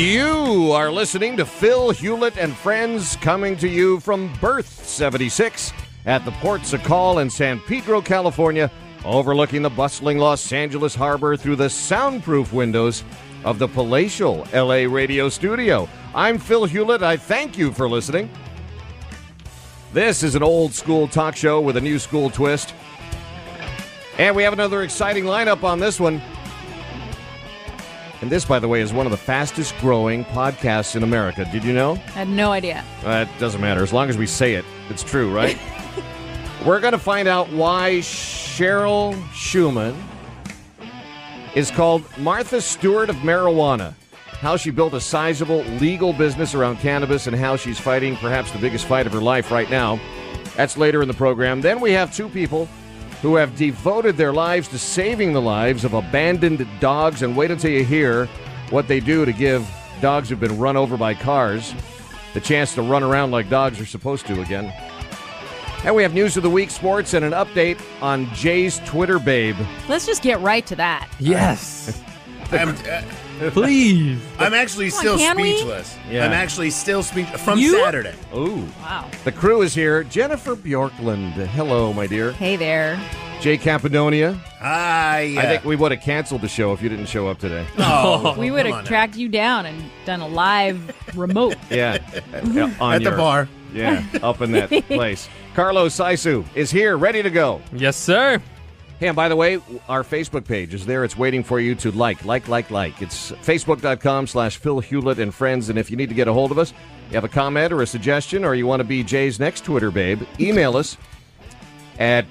You are listening to Phil Hewlett and Friends, coming to you from Berth 76 at the Port Sacal in San Pedro, California, overlooking the bustling Los Angeles harbor through the soundproof windows of the palatial LA radio studio. I'm Phil Hewlett. I thank you for listening. This is an old school talk show with a new school twist. And we have another exciting lineup on this one. And this, by the way, is one of the fastest growing podcasts in America. Did you know? I had no idea. It doesn't matter. As long as we say it, it's true, right? We're going to find out why Cheryl Shuman is called Martha Stewart of marijuana, how she built a sizable legal business around cannabis, and how she's fighting perhaps the biggest fight of her life right now. That's later in the program. Then we have two people who have devoted their lives to saving the lives of abandoned dogs. And wait until you hear what they do to give dogs who've been run over by cars the chance to run around like dogs are supposed to again. And we have news of the week, sports, and an update on Jay's Twitter babe. Let's just get right to that. Yes. Please. I'm actually still speechless. Yeah. I'm actually still speechless from Saturday. Ooh. Wow. The crew is here. Jennifer Bjorklund. Hello, my dear. Hey there. Jay Campadonia. Hi. I think we would have canceled the show if you didn't show up today. Oh, We would have tracked you down and done a live remote. Yeah. at the bar. Yeah, up in that place. Carlos Saisu is here, ready to go. Yes, sir. Hey, and by the way, our Facebook page is there. It's waiting for you to like. It's facebook.com/Phil Hewlett and Friends. And if you need to get a hold of us, you have a comment or a suggestion, or you want to be Jay's next Twitter babe, email us at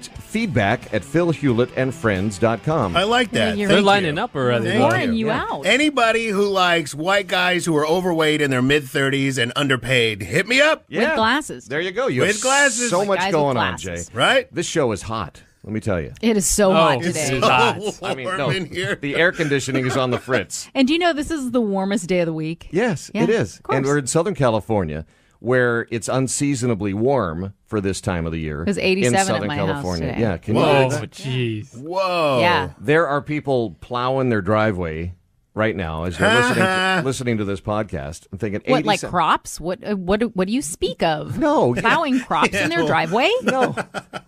feedback@PhilHewlettandFriends.com. I like that. Yeah, They're Thank lining you. up already. Thank Pouring you. you out. Anybody who likes white guys who are overweight in their mid-30s and underpaid, hit me up. Yeah. With glasses. There you go. You With have glasses. so Like much guys going with on, Jay. glasses. Right? This show is hot. Let me tell you. It is so hot it's today. so hot. I mean, Warm no, in here. the air conditioning is on the fritz. And do you know this is the warmest day of the week? Yes, Yeah, it is. of course. And we're in Southern California, where it's unseasonably warm for this time of the year. It was 87 in at Southern my house California. today. Yeah, can Whoa. you Oh, believe that? jeez. Whoa. Yeah. There are people plowing their driveway right now as they're listening to this podcast and thinking, What, like 87 crops? What do you speak of? No. Plowing crops in their driveway? No.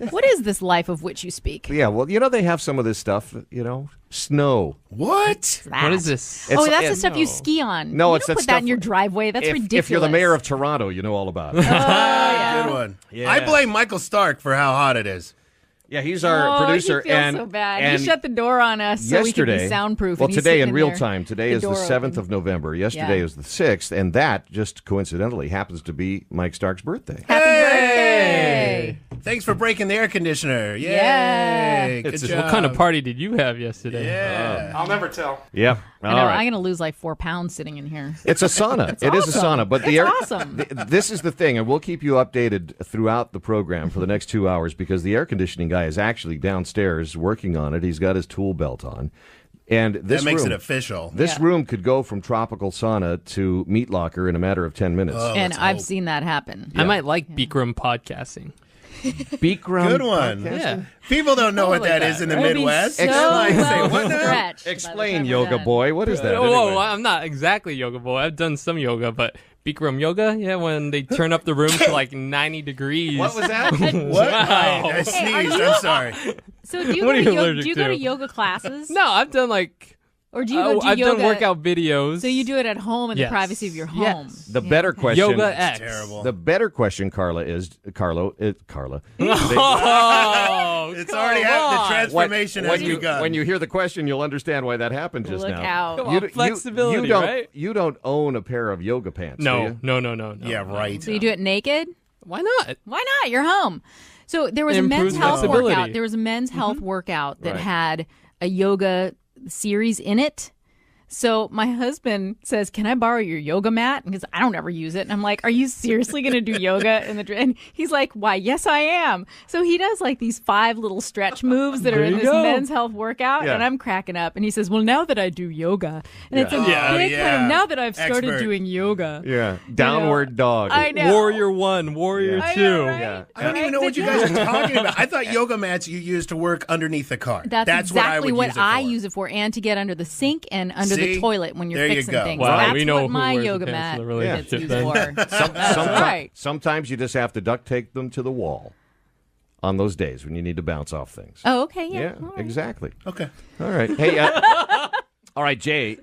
What is this life of which you speak? Yeah, well, they have some of this stuff, snow. What? What is this? Oh, that's the it's- stuff you ski on. No, you it's don't that put that in stuff- your driveway. That's ridiculous. If you're the mayor of Toronto, you know all about it. Good one. Yeah. I blame Michael Stark for how hot it is. Yeah, he's our producer. He feels so bad. He shut the door on us so we could be soundproof. Well, and he's today sitting in real there, time. Today the is the door 7th open. of November. Yesterday Yeah. was the 6th, and that just coincidentally happens to be Mike Stark's birthday. Happy birthday! Thanks for breaking the air conditioner. Yay. Yeah. Good It's job. what kind of party did you have yesterday? Yeah. I'll never tell. Yeah, I all know, right. I'm going to lose like 4 pounds sitting in here. It's a sauna. It is a awesome. sauna, but It's the air. awesome. This is the thing, and we'll keep you updated throughout the program for the next 2 hours because the air conditioning guy is actually downstairs working on it. He's got his tool belt on, and this That makes room, it official. This Yeah. room could go from tropical sauna to meat locker in a matter of 10 minutes. And let's I've hope. seen that happen. I might like Bikram podcasting. Beakrum. Good one. podcast? Yeah. People don't know what like that that, is in the right? It'll be Midwest. so Explain. well What now? stretched by the Explain, time we're yoga done. boy. What is that? Whoa, anyway? I'm not exactly yoga boy. I've done some yoga, but Bikram yoga, yeah, when they turn up the room to like 90 degrees. What was that? What? Wow. I sneezed. I'm sorry. So do you, What go are to, you allergic do you go to? to yoga classes? No, I've done like Or do you go do I've yoga? done workout videos. So you do it at home in the Yes. privacy of your home. Yes. The better question. Yoga X. Terrible. The better question, Carla. Oh, It's already happened. The transformation when has you begun. when you hear the question, you'll understand why that happened just Look now. out. Come on, flexibility, you don't, right? You don't own a pair of yoga pants, do No, you? no. yeah, right. So you do it naked? Why not? Why not? You're home. So there was It a men's improves health flexibility. workout. There was a men's health workout that Right. had a yoga series in it. So my husband says, "Can I borrow your yoga mat?" Because I don't ever use it. And I'm like, "Are you seriously going to do yoga in the?" And he's like, "Why? Yes, I am." So he does like these 5 little stretch moves that are There in you this go. men's health workout, Yeah. and I'm cracking up. And he says, "Well, now that I do yoga, and it's a Yeah. big Yeah. kind of now that I've started Expert. doing yoga." Yeah, downward dog. I know. Warrior 1, Warrior Yeah. 2. I know, right? Yeah. I don't even know what you guys are talking about. I thought yoga mats you use to work underneath the car. That's what I exactly would what use it I for. use it for, and to get under the sink and under the the See? toilet when you're There you fixing go. things. Wow, That's we know what my who wears yoga the pants mat in the gets relationship used then. for. That's right. Sometimes you just have to duct tape them to the wall on those days when you need to bounce off things. Oh, okay, yeah. Yeah, All right. exactly. Okay. All right. Hey, all right, Jay,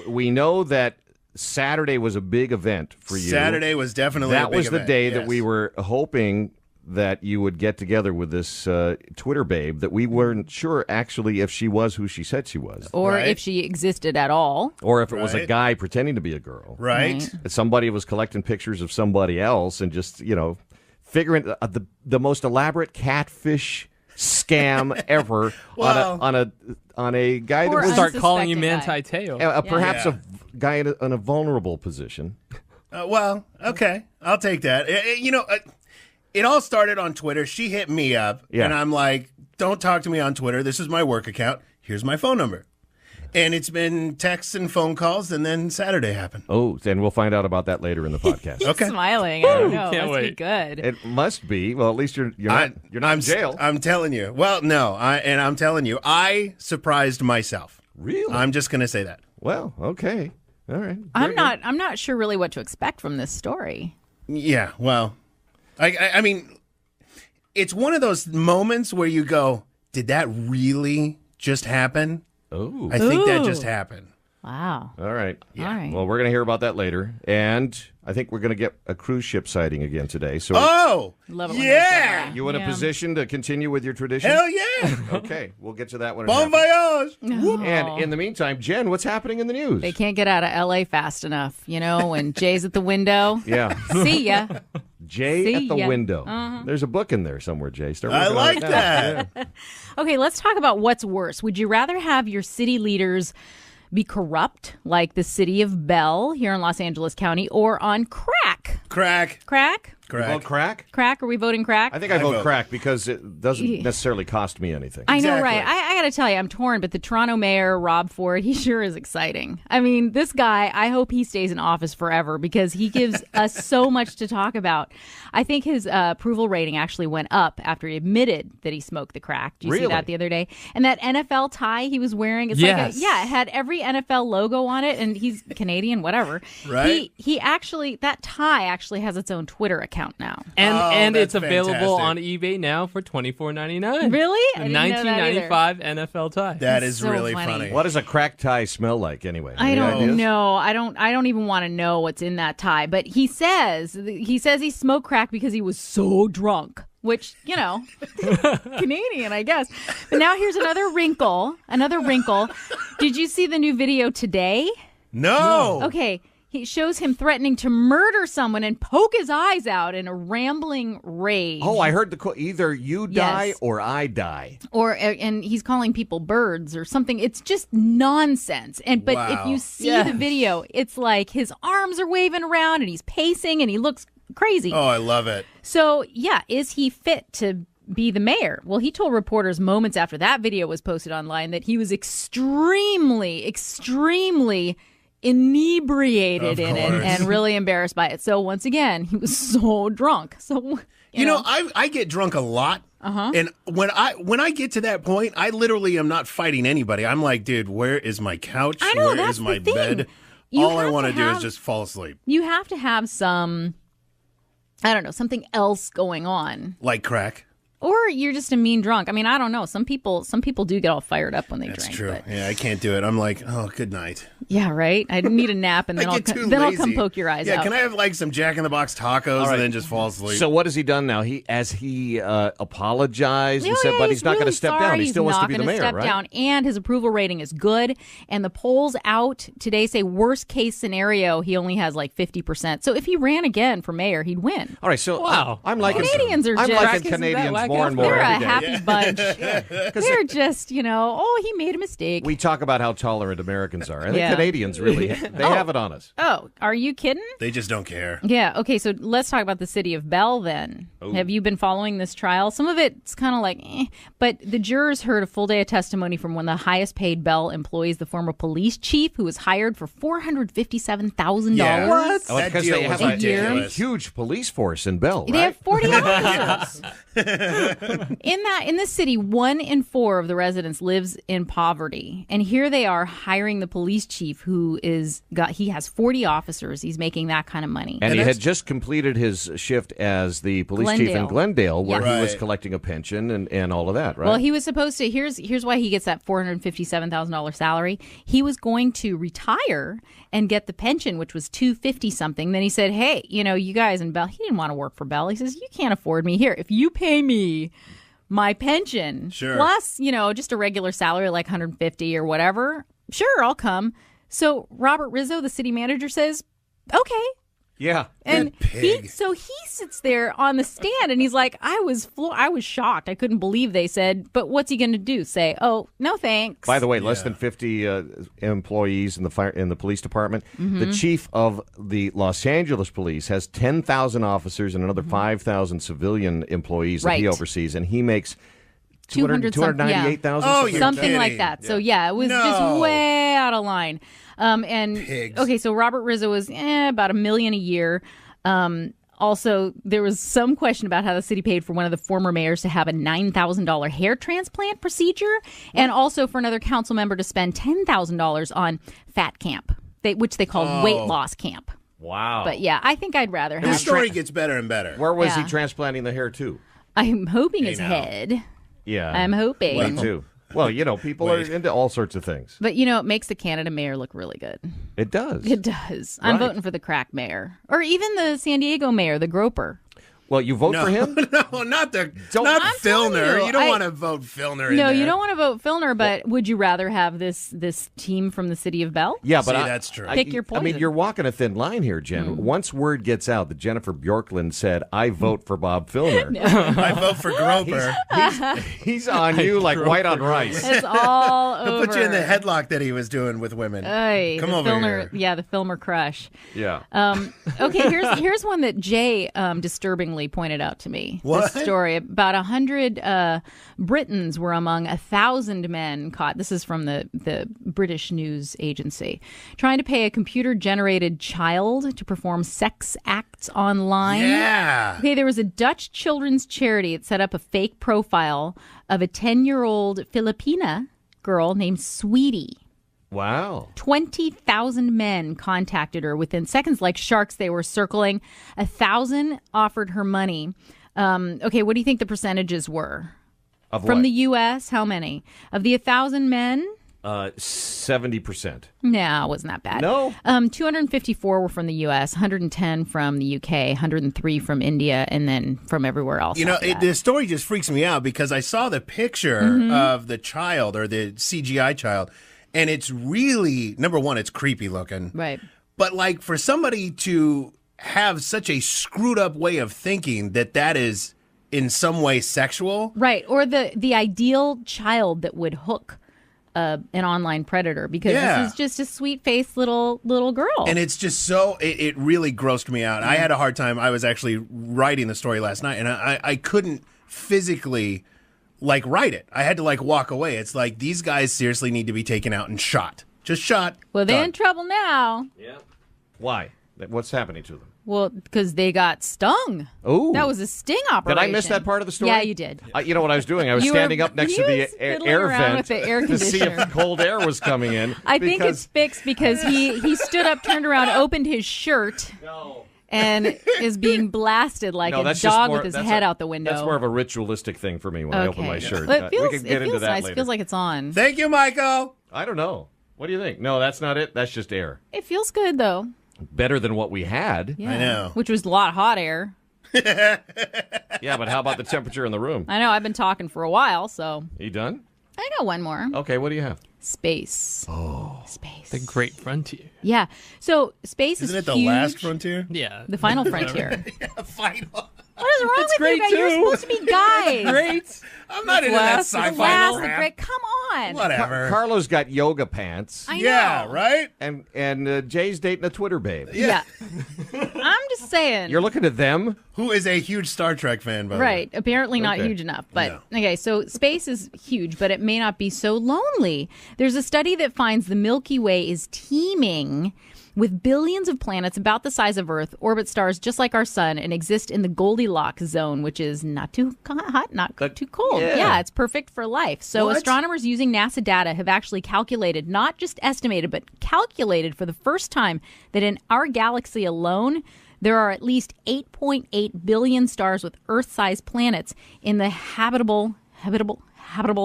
we know that Saturday was a big event for you. Saturday was definitely a That big was the event, day that yes. we were hoping that you would get together with this Twitter babe that we weren't sure actually if she was who she said she was. Or Right. if she existed at all. Or if it was a Right. guy pretending to be a girl. Right. That somebody was collecting pictures of somebody else and just, figuring the most elaborate catfish scam ever Well- on a guy that Or was Start calling you Unsuspecting Manti guy. Teo. perhaps Yeah. a guy in a vulnerable position. Well, okay. I'll take that. It all started on Twitter. She hit me up, Yeah. and I'm like, don't talk to me on Twitter. This is my work account. Here's my phone number. And it's been texts and phone calls, and then Saturday happened. Oh, and we'll find out about that later in the podcast. Okay. Smiling. I don't know. Can't Must be wait. good. It must be. Well, at least you're not in jail. I'm telling you. Well, no. I'm telling you, I surprised myself. Really? I'm just going to say that. Well, okay. All right. I'm not sure really what to expect from this story. Yeah, well, I mean, it's one of those moments where you go, did that really just happen? Oh. I think that Ooh. just happened. Wow. All right. All right. Well, we're going to hear about that later. And I think we're going to get a cruise ship sighting again today. So Oh, Love it when yeah. you in a Yeah. position to continue with your tradition? Hell yeah. Okay. We'll get to that one. Bon voyage. And in the meantime, Jen, what's happening in the news? They can't get out of L.A. fast enough, when Jay's at the window. Yeah. See ya. Jay See at the ya. window. There's a book in there somewhere, Jay. Start I working on like it now. that. Yeah. Okay, let's talk about what's worse. Would you rather have your city leaders be corrupt, like the city of Bell here in Los Angeles County, or on crack? Crack. Crack? You vote crack? Crack? Are we voting crack? I think I vote vote. crack because it doesn't necessarily cost me anything. I know, Exactly. right? I got to tell you, I'm torn, but the Toronto mayor, Rob Ford, he sure is exciting. I mean, this guy, I hope he stays in office forever because he gives us so much to talk about. I think his approval rating actually went up after he admitted that he smoked the crack. Did you see Really? that the other day? And that NFL tie he was wearing, it's Yes. it had every NFL logo on it, and he's Canadian, whatever. Right. He actually, that tie actually has its own Twitter account now. And it's that's available fantastic. on eBay now for $24.99. Really? The I didn't know that either. 1995 NFL tie. That That's is so really funny. funny. What does a crack tie smell like anyway? I Any don't ideas? know. I don't even want to know what's in that tie. But he says he smoked crack because he was so drunk. Which, Canadian, I guess. But now here's another wrinkle. Did you see the new video today? No. Okay. He shows him threatening to murder someone and poke his eyes out in a rambling rage. Oh, I heard the quote, either you die Yes. or I die. And he's calling people birds or something. It's just nonsense. But if Wow. you see Yes. the video, it's like his arms are waving around and he's pacing and he looks crazy. Oh, I love it. So, yeah, is he fit to be the mayor? Well, he told reporters moments after that video was posted online that he was extremely, extremely inebriated in it course. and really embarrassed by it. So, once again, he was so drunk. So, You know, I get drunk a lot. And when I get to that point, I literally am not fighting anybody. I'm like, dude, where is my couch? I know, Where that's is my the thing. bed? You All I have want to to do is have- just fall asleep. you have to have some, I don't know, something else going on. Like crack. Or you're just a mean drunk. I mean, I don't know. Some people do get all fired up when they That's drink. true. But Yeah, I can't do it. I'm like, oh, good night. yeah, right? I need a nap and then, I get too I'll lazy. come poke your eyes Yeah, out. can I have like some Jack in the Box tacos right. and then just fall asleep? So what has he done now? He apologized and Oh, said, yeah, but he's not going to really step sorry. down. He He's still wants to not be the gonna mayor, step right? down, and his approval rating is good. And the polls out today say worst case scenario, he only has like 50%. So if he ran again for mayor, he'd win. All right, so Wow. I'm liking Canadians are I'm just- liking Isn't that Canadians whack more and ass? more They're a every day. happy bunch. They're just, oh, he made a mistake. We talk about how tolerant Americans are. I think Yeah. Canadians really, they have it on us. Oh, are you kidding? They just don't care. Yeah. Okay. So let's talk about the city of Bell then. Have you been following this trial? Some of it's kind of like, but the jurors heard a full day of testimony from one of the highest paid Bell employees, the former police chief, who was hired for $457,000. Yeah. What? Oh, That because deal they was have a ridiculous. huge police force in Bell, They have right? 40 officers. In this city, 1 in 4 of the residents lives in poverty, and here they are hiring the police chief, who he has 40 officers. He's making that kind of money, and he had just completed his shift as the police chief in Glendale, where he was collecting a pension and all of that. Right. Well, he was supposed to. Here's why he gets that $457,000 salary. He was going to retire and get the pension, which was $250 something. Then he said, "Hey, you guys in Bell." He didn't want to work for Bell. He says, "You can't afford me here. If you pay me my pension plus, just a regular salary like $150 or whatever, sure, I'll come." So Robert Rizzo, the city manager, says, "Okay." Yeah. And he sits there on the stand and he's like, I was shocked. I couldn't believe they said, but what's he going to do? Say, "Oh, no thanks." By the way, less than 50 employees in the police department. The chief of the Los Angeles police has 10,000 officers and another 5,000 civilian employees that he oversees, and he makes $298,000. Oh, something like that. So it was just way out of line. Pigs. Okay, so Robert Rizzo was about $1 million a year. Also, there was some question about how the city paid for one of the former mayors to have a $9,000 hair transplant procedure, and also for another council member to spend $10,000 on fat camp, which they called weight loss camp. Wow. But I think I'd rather have. The story gets better and better. Where was he transplanting the hair to? I'm hoping his head. Yeah. I'm hoping. Me too. Well, people are into all sorts of things. But, it makes the Canada mayor look really good. It does. It does. I'm voting for the crack mayor. Or even the San Diego mayor, the groper. Well, you vote for him? No, not Filner. You don't want to vote Filner in No, there. you don't want to vote Filner, but would you rather have this team from the city of Bell? Yeah, but that's true. Pick your poison. I mean, you're walking a thin line here, Jen. Once word gets out that Jennifer Bjorklund said, "I vote for Bob Filner," I vote for Groper. he's on you like white on rice. It's all He'll over. put you in the headlock that he was doing with women. Come over here. Yeah, the Filmer crush. Yeah. Okay, here's one that Jay disturbingly pointed out to me. What? This story about 100 Britons were among 1,000 men caught. This is from the British news agency, trying to pay a computer-generated child to perform sex acts online. Yeah. Okay, there was a Dutch children's charity that set up a fake profile of a 10-year-old Filipina girl named Sweetie. Wow. 20,000 men contacted her within seconds. Like sharks, they were circling. 1,000 offered her money. Okay, what do you think the percentages were? From the U.S., how many? Of the 1,000 men? 70%. No, it wasn't that bad. No? 254 were from the U.S., 110 from the U.K., 103 from India, and then from everywhere else. The story just freaks me out because I saw the picture of the child or the CGI child, and it's really, number one, it's creepy looking. Right. But like for somebody to have such a screwed up way of thinking that is in some way sexual. Right. Or the ideal child that would hook an online predator, because this is just a sweet-faced little girl. And it's just so, it really grossed me out. I had a hard time. I was actually writing the story last night, and I couldn't physically write it. I had to walk away. It's like these guys seriously need to be taken out and shot. Just shot. Well, they're done. in trouble now. Yeah. Why? What's happening to them? Well, because they got stung. Oh. That was a sting operation. Did I miss that part of the story? Yeah, you did. You know what I was doing? I was standing up next to the air vent with the air to see conditioner. if cold air was coming in. I think it's fixed because he stood up, turned around, opened his shirt. No. And is being blasted like a dog with his head out the window. That's more of a ritualistic thing for me when I open my shirt. It feels, we can get into that nice. later. It feels like it's on. Thank you, Michael. I don't know. What do you think? No, that's not it. That's just air. It feels good, though. Better than what we had. Yeah. I know. Which was a lot of hot air. Yeah, but how about the temperature in the room? I know. I've been talking for a while, so. You done? I got one more. Okay, what do you have? Space. Oh. Space. The great frontier. Yeah. So space Isn't is it the huge. last frontier? Yeah. The final frontier. Final. What is wrong with great you guys? You're too. supposed to be guys. Great. I'm not into that sci-fi The last, the crap. great. Come on. Whatever. Carlo's got yoga pants. I know. Yeah, right? And Jay's dating a Twitter babe. Yeah. I'm just saying. You're looking at them? Who is a huge Star Trek fan, by the way? Right. Apparently not Okay. huge enough. But No. okay, so space is huge, but it may not be so lonely. There's a study that finds the Milky Way is teeming with billions of planets about the size of Earth, orbit stars just like our sun, and exist in the Goldilocks zone, which is not too hot, not too cold. Yeah, it's perfect for life. So What? astronomers using NASA data have actually calculated, not just estimated, but calculated for the first time that in our galaxy alone, there are at least 8.8 billion stars with Earth-sized planets in the habitable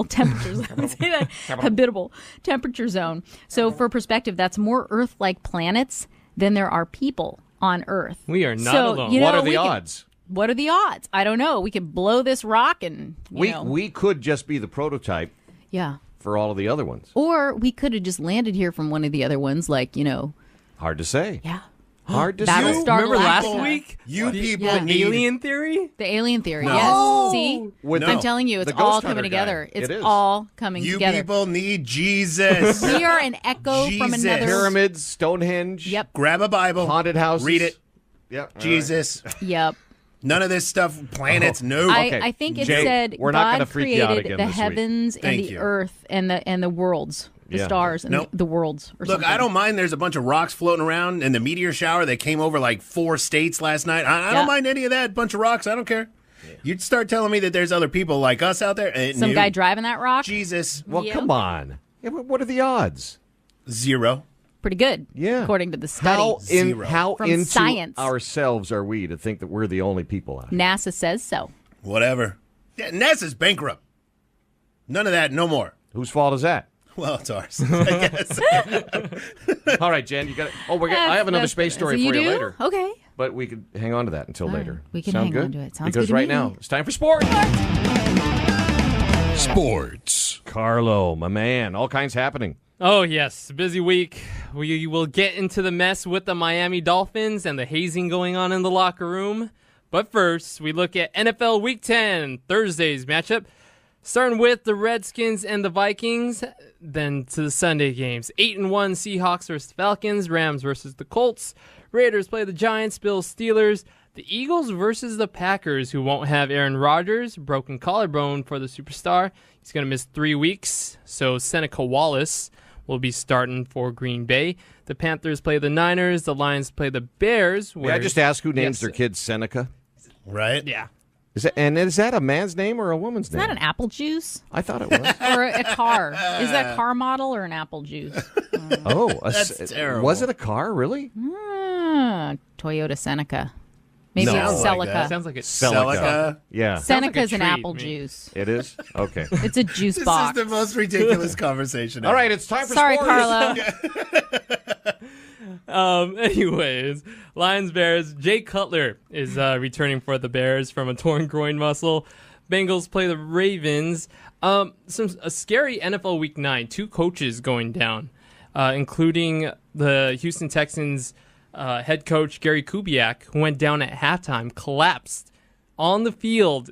temperature zone. Say that. Habitable temperature zone. So for perspective, that's more Earth-like planets than there are people on Earth. We are not So, alone. you know, What are the we could- odds? What are the odds? I don't know. We could blow this rock and, you know. We could just be the prototype Yeah. for all of the other ones. Or we could have just landed here from one of the other ones, like, Hard to say. yeah. Hard to say. Battlestar Remember last Galactica. week? You people Yeah. need... Alien theory? The alien theory, No. yes. See? With I'm No. telling you, it's the Ghost all Hunter coming guy. together. It's It is. all coming You together. people need Jesus. We are an echo from Jesus. another. Pyramids, Stonehenge, Yep. Grab a Bible. haunted houses. Read it. Yeah. all right. Jesus. Yep. None of this stuff. Planets. No. I, Okay. I think it Jay, said we're not God gonna freak you out created again the this week. heavens and Thank the you. earth and the worlds, the Yeah. stars and Nope. the worlds. Or Look, something. I don't mind there's a bunch of rocks floating around in the meteor shower that came over like 4 states last night. I Yeah. don't mind any of that. Bunch of rocks. I don't care. You'd start telling me that there's other people like us out there. Some no. guy driving that rock. Jesus. Well, Yeah. come on. Yeah, but what are the odds? 0. Pretty good. Yeah. According to the study. How From into science. ourselves are we to think that we're the only people out here? NASA says so. Whatever. Yeah, NASA's bankrupt. None of that. No more. Whose fault is that? Well, it's ours, I guess. All right, Jen, you got it. Oh, I have another space story So for you do? later. Okay. But we could hang on to that until All right. later. We can Sound hang good? on to it. Sounds because good to right me. now it's time for sports. Sports. Carlo, my man, all kinds happening. Oh, yes. Busy week. We will get into the mess with the Miami Dolphins and the hazing going on in the locker room. But first, we look at NFL Week 10, Thursday's matchup. Starting with the Redskins and the Vikings, then to the Sunday games. 8-1 Seahawks versus Falcons, Rams versus the Colts, Raiders play the Giants, Bills, Steelers, the Eagles versus the Packers, who won't have Aaron Rodgers, broken collarbone for the superstar. He's going to miss 3 weeks, so Seneca Wallace will be starting for Green Bay. The Panthers play the Niners, the Lions play the Bears. May I just ask who names Yes. their kid Seneca? Right? Yeah. Is that a man's name or a woman's Is name? that an apple juice I thought it was. or a car? Is that a car model or an apple juice? That's terrible. Was it a car, really? Toyota Seneca. Maybe No. it's Sounds like Celica. that. Sounds like it's Celica. Yeah. Seneca's like a an treat, apple man. juice. It is? Okay. It's a juice This box. is the most ridiculous conversation All ever. right, it's time for Sorry, sports. Carlo. Anyways, Lions Bears. Jay Cutler is returning for the Bears from a torn groin muscle. Bengals play the Ravens. A scary NFL Week 9. 2 coaches going down, including the Houston Texans head coach Gary Kubiak, who went down at halftime, collapsed on the field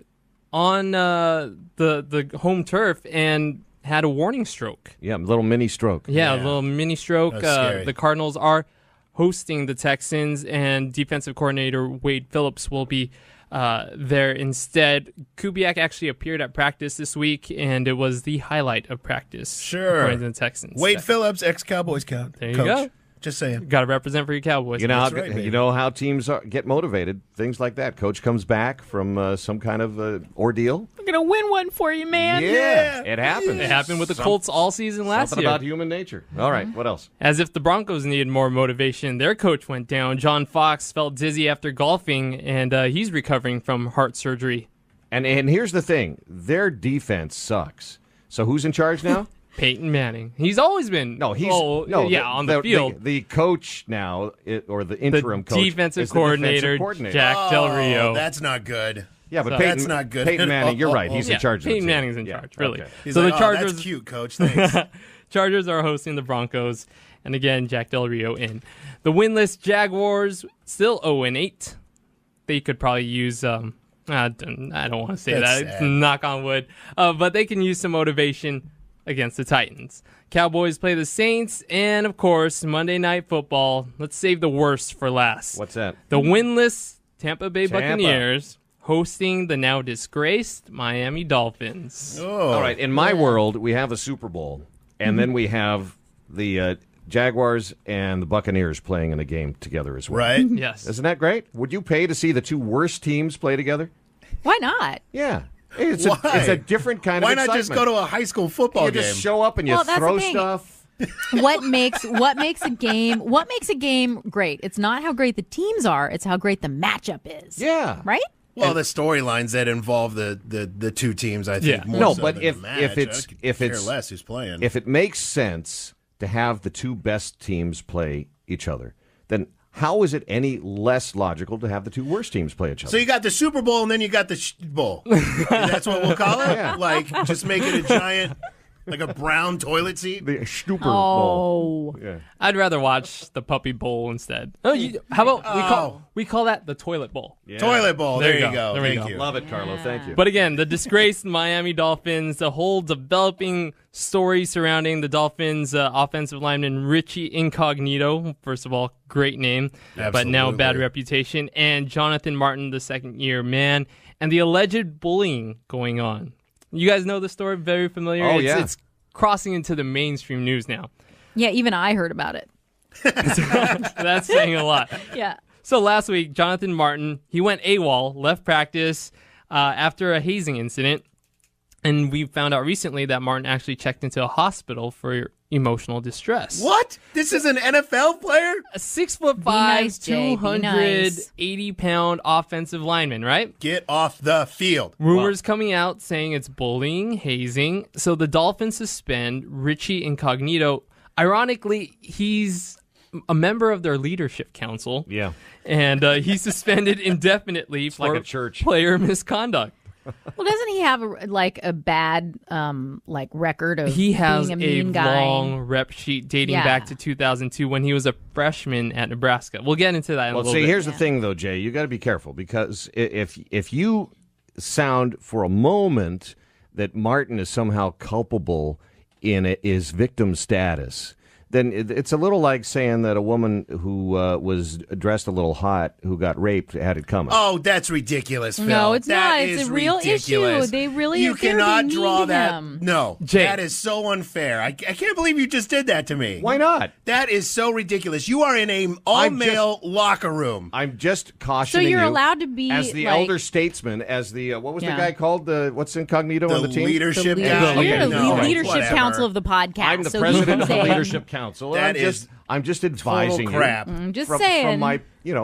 on the home turf and had a warning stroke. Yeah, little mini stroke. Yeah, a Yeah. little mini stroke. That's scary. The Cardinals are hosting the Texans, and defensive coordinator Wade Phillips will be there instead. Kubiak actually appeared at practice this week, and it was the highlight of practice. Sure. according to the Texans. Wade Phillips, ex-Cowboys coach. There you go. Just saying. Got to represent for your Cowboys. You know, That's how, right, baby. you know how teams get motivated, things like that. Coach comes back from some kind of ordeal. I'm going to win one for you, man. Yeah, it happens. It happened with the Colts all season last Something year. about human nature. All right, what else? As if the Broncos needed more motivation, their coach went down. John Fox felt dizzy after golfing, and he's recovering from heart surgery. And here's the thing: their defense sucks. So who's in charge now? Peyton Manning. He's always been No, he's on the field. The coach now, or the interim the coach, defensive is the coordinator, defensive coordinator. Jack Del Rio. Oh, that's not good. Yeah, but So- Peyton, That's not good Peyton at Manning, you're all. right. He's in charge. Peyton of the team. Manning's in Yeah, charge, really. okay. He's So like, the oh, Chargers, that's cute, coach. Thanks. Chargers are hosting the Broncos, and again, Jack Del Rio in. The winless Jaguars still 0-8. They could probably use. I don't want to say That's that. sad. Knock on wood. But they can use some motivation against the Titans. Cowboys play the Saints, and of course, Monday Night Football. Let's save the worst for last. What's that? The winless Tampa Bay Buccaneers hosting the now disgraced Miami Dolphins. Oh. All right. In my world, we have a Super Bowl, and then we have the Jaguars and the Buccaneers playing in a game together as well. Right? Yes. Isn't that great? Would you pay to see the two worst teams play together? Why not? Yeah. It's Why? a different kind Why of excitement. not just go to a high school football You game? just show up and you Well, that's throw the thing. stuff. What makes a game great? It's not how great the teams are, it's how great the matchup is. Yeah. Right? Well, the storylines that involve the two teams, I think. Yeah. More No, so but than if- the match. if it's- I could if care it's- less who's playing. If it makes sense to have the two best teams play each other, then how is it any less logical to have the two worst teams play each other? So you got the Super Bowl and then you got the Bowl. That's what we'll call it? Yeah. Like, just make it a giant, like a brown toilet seat? the Super Bowl. Oh. Yeah. I'd rather watch the Puppy Bowl instead. Oh, how about we call that the Toilet Bowl? Yeah. Toilet Bowl. There There, you you go. go. There we Thank go. you. Love it, Carlo. Thank you. But again, the disgraced Miami Dolphins, the whole developing story surrounding the Dolphins' offensive lineman Richie Incognito. First of all, great name, but now bad Absolutely. reputation. And Jonathan Martin, the second-year man, and the alleged bullying going on. You guys know the story? Very familiar? Oh, yeah. It's crossing into the mainstream news now. Yeah, even I heard about it. That's saying a lot. Yeah. So last week, Jonathan Martin, he went AWOL, left practice after a hazing incident. And we found out recently that Martin actually checked into a hospital for emotional distress. What? This is an NFL player? A 6'5", nice, Jay. Be 280-pound offensive lineman, right? Get off the field. Rumors coming out saying it's bullying, hazing. So the Dolphins suspend Richie Incognito. Ironically, he's a member of their leadership council. Yeah. And he's suspended indefinitely for like a church. player misconduct. Well, doesn't he have a bad record of He has being a a mean guy? long rep sheet dating Yeah. back to 2002 when he was a freshman at Nebraska. We'll get into that in a Well, little see, bit. here's the thing, though, Jay. You got to be careful because if you sound for a moment that Martin is somehow culpable in his victim status, then it's a little like saying that a woman who was dressed a little hot who got raped had it coming. Oh, that's ridiculous, Phil. No, it's That not. It's is a real ridiculous. issue. They really You they're cannot being mean draw to that. him. No, Jay. that is so unfair. I can't believe you just did that to me. Why not? That is so ridiculous. You are in a all-male locker room. I'm just cautioning you're you allowed to be, as the like- elder statesman, as the what was the Yeah. guy called? What's incognito on the team? leadership The guy. leader- You're No, the leadership whatever. council of the podcast. I'm the so president you of can the say- leadership council. and That is I'm just advising total crap. I'm just from saying. my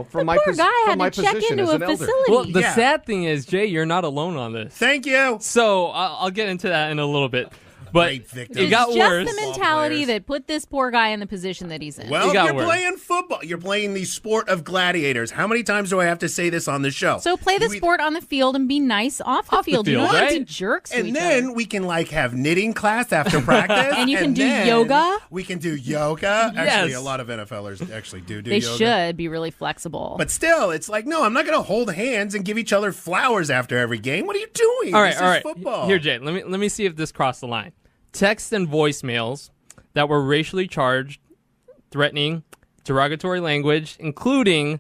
from the my poor guy from had my to check position into as a an elder. facility. Well, the Yeah. sad thing is, Jay, you're not alone on this. Thank you. So I'll get into that in a little bit. But Great victim. it it's got just worse. the mentality players. that put this poor guy in the position that he's in. Well, It got you're worse. playing football. You're playing the sport of gladiators. How many times do I have to say this on the show? so play the You- sport on the field and be nice off the Off the field. You field, don't have to right? be jerks to And each then other. we can have knitting class after practice, And you can do then yoga. We can do yoga. Actually, Yes. a lot of NFLers actually do They yoga. should be really flexible. But still, it's like, no, I'm not going to hold hands and give each other flowers after every game. What are you doing? All right, This all is right. football. Here, Jay, let me see if this crossed the line. Texts and voicemails that were racially charged, threatening, derogatory language, including,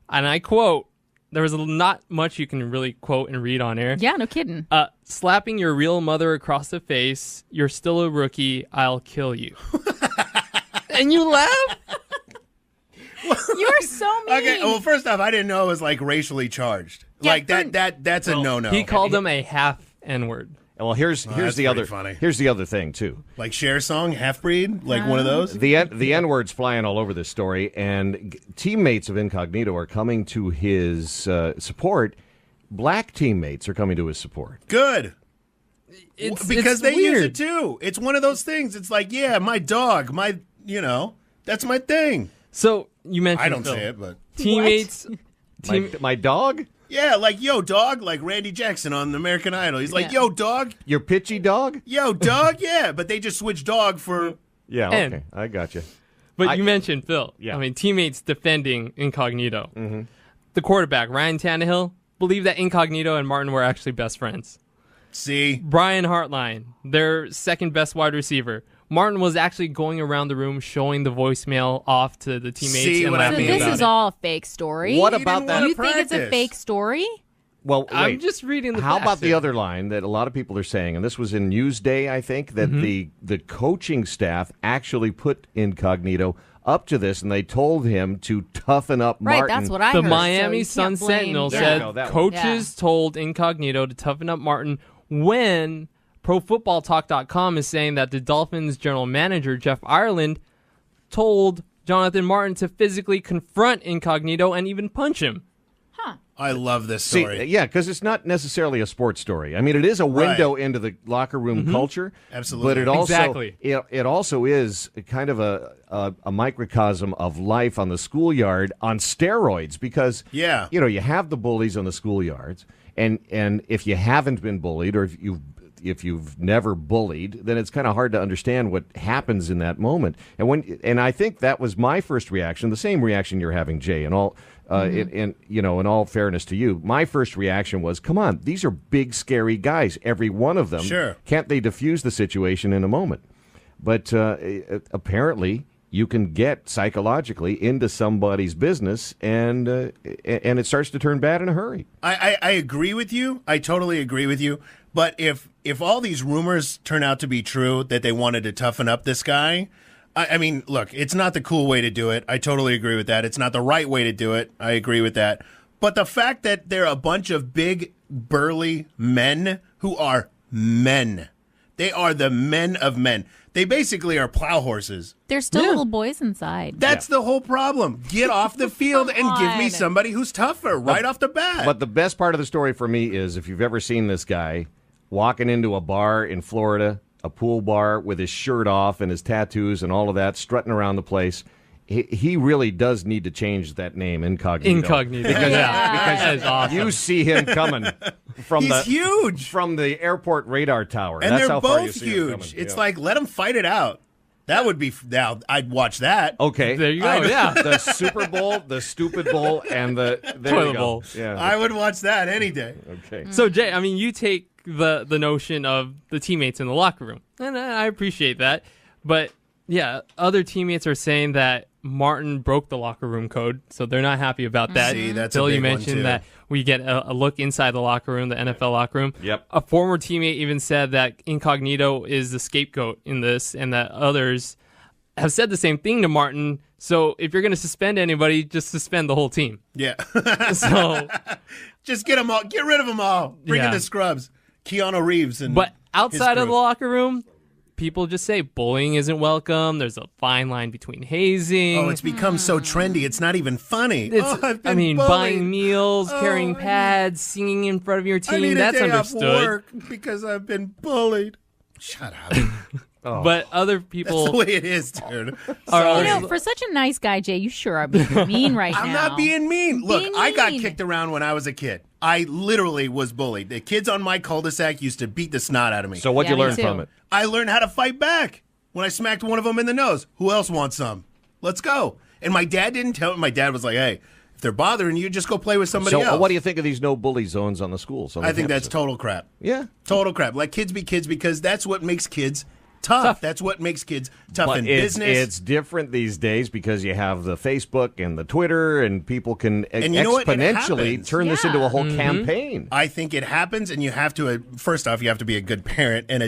and I quote, there was not much you can really quote and read on air. yeah, no kidding. Slapping your real mother across the face. You're still a rookie. I'll kill you. And you laugh? You're so mean. Okay, well, first off, I didn't know it was like racially charged. Yeah, Like that's a no-no. He called them a half N-word. Well, here's that's the other pretty funny. here's the other thing too. Like Cher song, Half Breed, like one of those. The N-word's flying all over this story, and teammates of Incognito are coming to his support. Black teammates are coming to his support. Good. It's Because they weird. use it too. It's one of those things. It's like, yeah, my dog, that's my thing. So you mentioned I don't Phil. say it, but Teammates. My dog? yeah, like yo, dog, like Randy Jackson on American Idol. He's like, Yeah. yo, dog, Your pitchy dog? yo, dog, yeah. But they just switch dog for. Yeah, And- okay. I got you. But you mentioned Phil. Yeah. I mean, teammates defending Incognito. Mm-hmm. The quarterback, Ryan Tannehill, believed that Incognito and Martin were actually best friends. See? Brian Hartline, their second best wide receiver. Martin was actually going around the room showing the voicemail off to the teammates See and what I So laughing mean? this about is it. all a fake story. What He about didn't that? wanna You think it's a practice. fake story? Well, wait. I'm just reading the How facts about the here. other line that a lot of people are saying, and this was in Newsday, I think, that the coaching staff actually put Incognito up to this, and they told him to toughen up Right, Martin. that's what I The heard. Miami so you can't Sun blame- Sentinel There you said go, that one. coaches told Incognito to toughen up Martin when ProFootballTalk.com is saying that the Dolphins general manager, Jeff Ireland, told Jonathan Martin to physically confront Incognito and even punch him. I love this See, story. yeah, because it's not necessarily a sports story. I mean, it is a window into the locker room culture. Absolutely. But it also, Exactly. it also is kind of a microcosm of life on the schoolyard on steroids because, Yeah. you know, you have the bullies on the schoolyards, and if you haven't been bullied or if you've never bullied, then it's kind of hard to understand what happens in that moment. And I think that was my first reaction, the same reaction you're having, Jay, and all. In all fairness to you, my first reaction was, come on, these are big, scary guys, every one of them. Sure. Can't they diffuse the situation in a moment? But apparently, you can get psychologically into somebody's business, and it starts to turn bad in a hurry. I agree with you. I totally agree with you. But if all these rumors turn out to be true that they wanted to toughen up this guy, I mean, look, it's not the cool way to do it. I totally agree with that. It's not the right way to do it. I agree with that. But the fact that they're a bunch of big, burly men who are men. They are the men of men. They basically are plow horses. There's still little boys inside. That's the whole problem. Get off the field and give me on. somebody who's tougher right off the bat. But the best part of the story for me is if you've ever seen this guy walking into a bar in Florida, a pool bar with his shirt off and his tattoos and all of that, strutting around the place, he really does need to change that name, Incognito. Incognito. Because, That is awesome. you see him coming from He's huge. from the airport radar tower. And That's they're how far you both see him huge. coming. It's Yeah. like, let them fight it out. That would be, now, I'd watch that. Okay. There you go. Yeah. The Super Bowl, the Stupid Bowl, and the there you Toilet go. bowl. Yeah. I would watch that any day. Okay. So, Jay, I mean, you take the notion of the teammates in the locker room, and I appreciate that. But, yeah, other teammates are saying that Martin broke the locker room code, so they're not happy about that. See, that's a Phil, you big one, mentioned too. that we get a look inside the locker room, the NFL locker room. Yep. A former teammate even said that Incognito is the scapegoat in this, and that others have said the same thing to Martin. So if you're going to suspend anybody, just suspend the whole team. Yeah. So, Just get them all. Get rid of them all. Bring in Yeah. the scrubs. Keanu Reeves and but his outside of crew. the locker room, people just say bullying isn't welcome. There's a fine line between hazing. Oh, it's become so trendy. It's not even funny. It's- I've been I mean, bullied. buying meals, Oh, carrying I pads, singing in front of your I need team. a That's day understood. off work because I've been bullied. Shut up. But other That's the people way it is, dude. are. You know, for such a nice guy, Jay, you sure are being mean right now. I'm not being mean. Look, Being I got mean. kicked around when I was a kid. I literally was bullied. The kids on my cul-de-sac used to beat the snot out of me. So what'd Yeah, you me learn too. from it? I learned how to fight back when I smacked one of them in the nose. Who else wants some? Let's go. And my dad didn't tell me. My dad was like, hey, if they're bothering you, just go play with somebody So else. what do you think of these no bully zones on the schools? On the I think that's campuses? total crap. Yeah. Total crap. Let kids be kids because that's what makes kids tough. That's what makes kids tough But in it's business. different these days because you have the Facebook and the Twitter, and people can And you know what? It exponentially happens. turn this into a whole Mm-hmm. campaign. I think it happens, and you have to. First off, you have to be a good parent and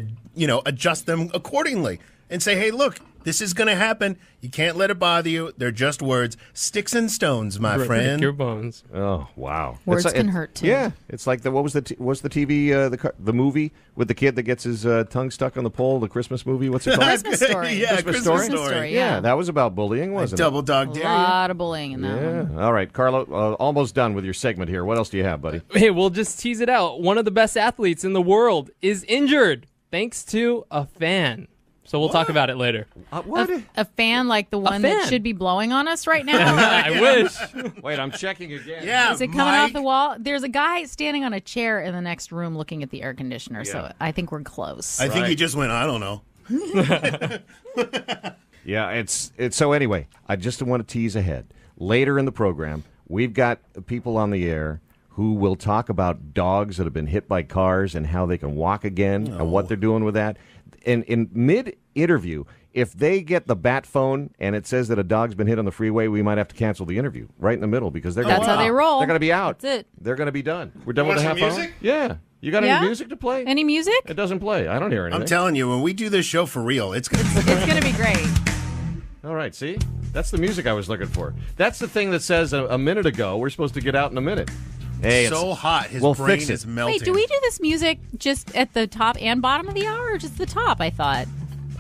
adjust them accordingly, and say, "Hey, look, this is going to happen. You can't let it bother you. They're just words, sticks and stones, my Break friend." your bones. Oh wow! Words It's can hurt, too. Yeah, it's like what was the TV the movie with the kid that gets his tongue stuck on the pole? The Christmas movie. What's it called? Christmas Story. Yeah, Christmas Christmas Story? story. Yeah. that was about bullying, wasn't it? Double dog A dare you. lot of bullying in that one. Yeah. All right, Carlo, almost done with your segment here. What else do you have, buddy? Hey, we'll just tease it out. One of the best athletes in the world is injured thanks to a fan. So we'll talk about it later. What? A fan like the one that fan. should be blowing on us right now? I wish. Wait, I'm checking again. Yeah, Is it coming Mike. off the wall? There's a guy standing on a chair in the next room looking at the air conditioner, so I think we're close. I think he Right. just went. I don't know. Yeah, it's so anyway, I just want to tease ahead. Later in the program, we've got people on the air who will talk about dogs that have been hit by cars and how they can walk again and what they're doing with that. And in mid-interview, if they get the bat phone and it says that a dog's been hit on the freeway, we might have to cancel the interview right in the middle because That's how they roll. They're going to be out. That's it. They're going to be done. We're done with the Want half some hour? music? Yeah. You got any music to play? Any music? It doesn't play. I don't hear anything. I'm telling you, when we do this show for real, it's going to be It's going to be great. All right, see? That's the music I was looking for. That's the thing that says a minute ago we're supposed to get out in a minute. Hey, so hot. His we'll brain fix it. is melting. Wait, do we do this music just at the top and bottom of the hour or just the top, I thought?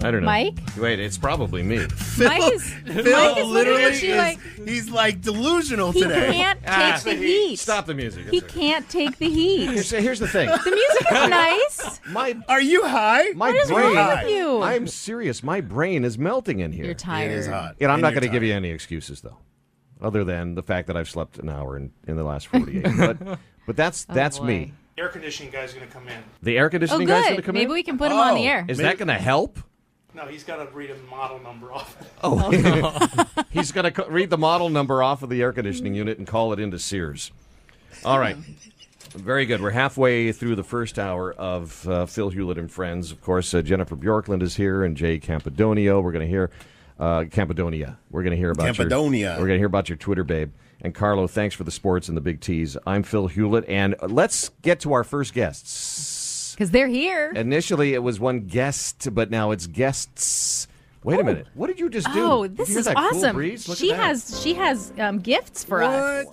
I don't know. Mike? Wait, it's probably me. Mike is looking literally at you like he's like delusional he today. can't take the heat. Stop the music. He can't take the heat. Here's the thing. The music is nice. Are you high? My What is brain. wrong with you? I'm serious. My brain is melting in here. You're tired. It is hot. And I'm And not you're going to give you tired. any excuses, though, other than the fact that I've slept an hour in the last 48. But that's boy. me. Air conditioning guy's going to come in. The air Oh, conditioning guy's going to good. come Maybe in? we can put him on the air. Is that going to help? No, he's got to read a model number off. He's going to read the model number off of the air conditioning unit and call it into Sears. All right. Very good. We're halfway through the first hour of Phil Hewlett and Friends. Of course, Jennifer Bjorkland is here and Jay Campadonio. We're going to hear Campadonia. We're going to hear about Campadonia. We're going to hear about your Twitter, babe. And Carlo, thanks for the sports and the big tease. I'm Phil Hewlett, and let's get to our first guests. Because they're here. Initially, it was one guest, but now it's guests. Wait a minute. What did you just do? Oh, Did this you hear is that cool awesome. breeze? Look She at that. has gifts for us.